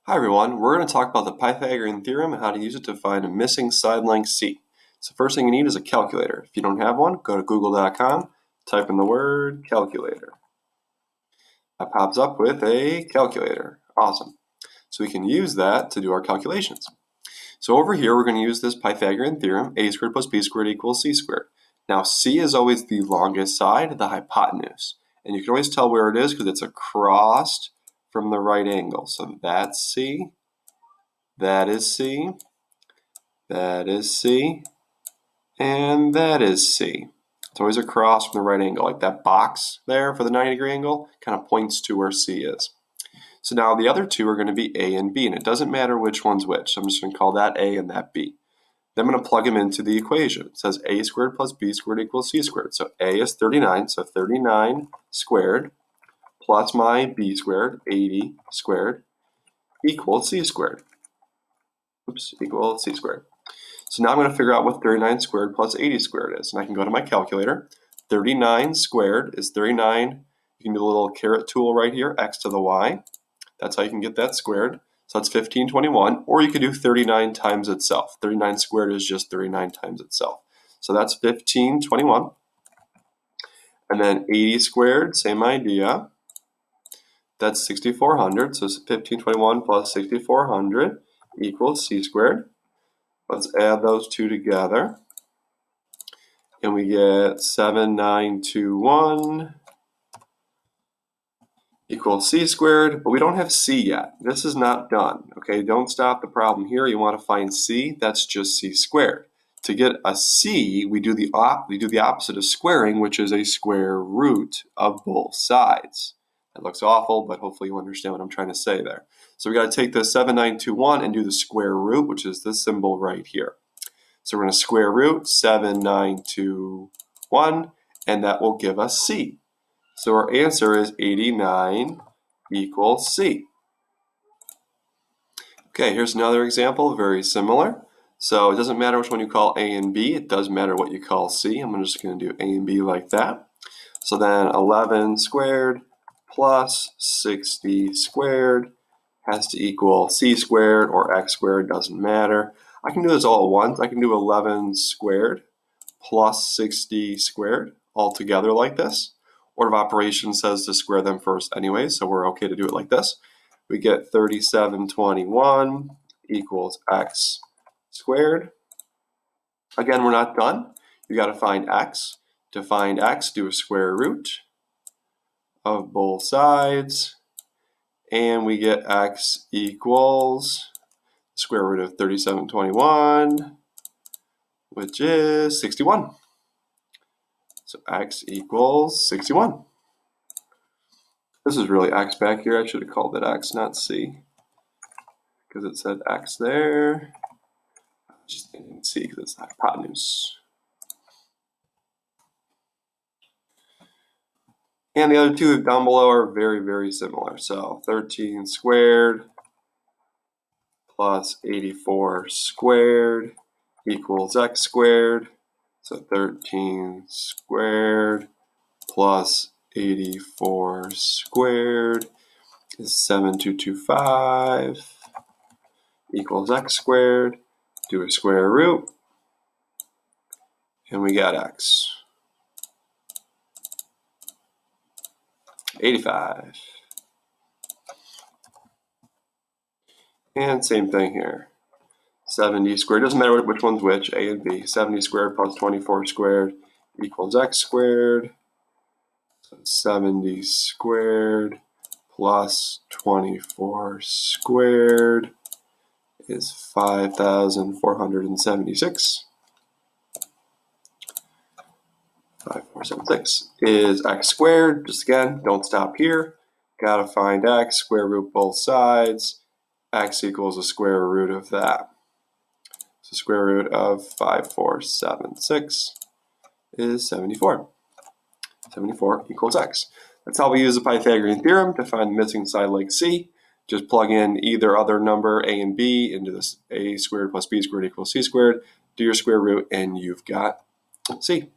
Hi everyone, we're going to talk about the Pythagorean Theorem and how to use it to find a missing side length c. So first thing you need is a calculator. If you don't have one, go to google.com, type in the word calculator. That pops up with a calculator. Awesome. So we can use that to do our calculations. So over here we're going to use this Pythagorean Theorem, a squared plus b squared equals c squared. Now c is always the longest side, the hypotenuse. And you can always tell where it is because it's across from the right angle. So that's c. That is C, that is C, and that is C. It's always across from the right angle, like that box there for the 90-degree angle kind of points to where C is. So now the other two are going to be A and B, and it doesn't matter which one's which. So I'm just going to call that A and that B. Then I'm going to plug them into the equation. It says A squared plus B squared equals C squared. So A is 39, so 39 squared plus my B squared, 80 squared, equals C squared. Equals c squared. So now I'm going to figure out what 39 squared plus 80 squared is. And I can go to my calculator. 39 squared is 39. You can do the little caret tool right here, x to the y. That's how you can get that squared. So that's 1521. Or you could do 39 times itself. 39 squared is just 39 times itself. So that's 1521. And then 80 squared, same idea. That's 6400. So 1521 plus 6400 equals c squared. Let's add those two together. And we get 7921 equals c squared, but we don't have c yet. This is not done, okay? Don't stop the problem here. You want to find c, that's just c squared. To get a c, we do the opposite of squaring, which is a square root of both sides. That looks awful, but hopefully you understand what I'm trying to say there. So we got to take the 7921 and do the square root, which is this symbol right here. So we're going to square root 7921, and that will give us c. So our answer is 89 equals c. Okay, here's another example, very similar. So it doesn't matter which one you call A and B, it does matter what you call C. I'm just going to do A and B like that. So then 11 squared plus 60 squared has to equal c squared or x squared, doesn't matter. I can do this all at once. I can do 11 squared plus 60 squared all together like this. Order of operations says to square them first anyway, so we're okay to do it like this. We get 3721 equals x squared. Again, we're not done. You got to find x. To find x, do a square root of both sides. And we get x equals square root of 3721, which is 61. So x equals 61. This is really x back here. I should have called it x, not c, because it said x there. I just thinking c because it's the hypotenuse. And the other two down below are very, very similar. So 13 squared plus 84 squared equals x squared. So 13 squared plus 84 squared is 7225 equals x squared. Do a square root, and we got x. 85. And same thing here. 70 squared, doesn't matter which one's which, a and b. 70 squared plus 24 squared equals x squared. So 70 squared plus 24 squared is 5,476. 5476 is x squared. Just again, don't stop here. Gotta find x, square root both sides. X equals the square root of that. So square root of 5476 is 74. 74 equals x. That's how we use the Pythagorean theorem to find the missing side like c. Just plug in either other number, a and b, into this a squared plus b squared equals c squared. Do your square root, and you've got c.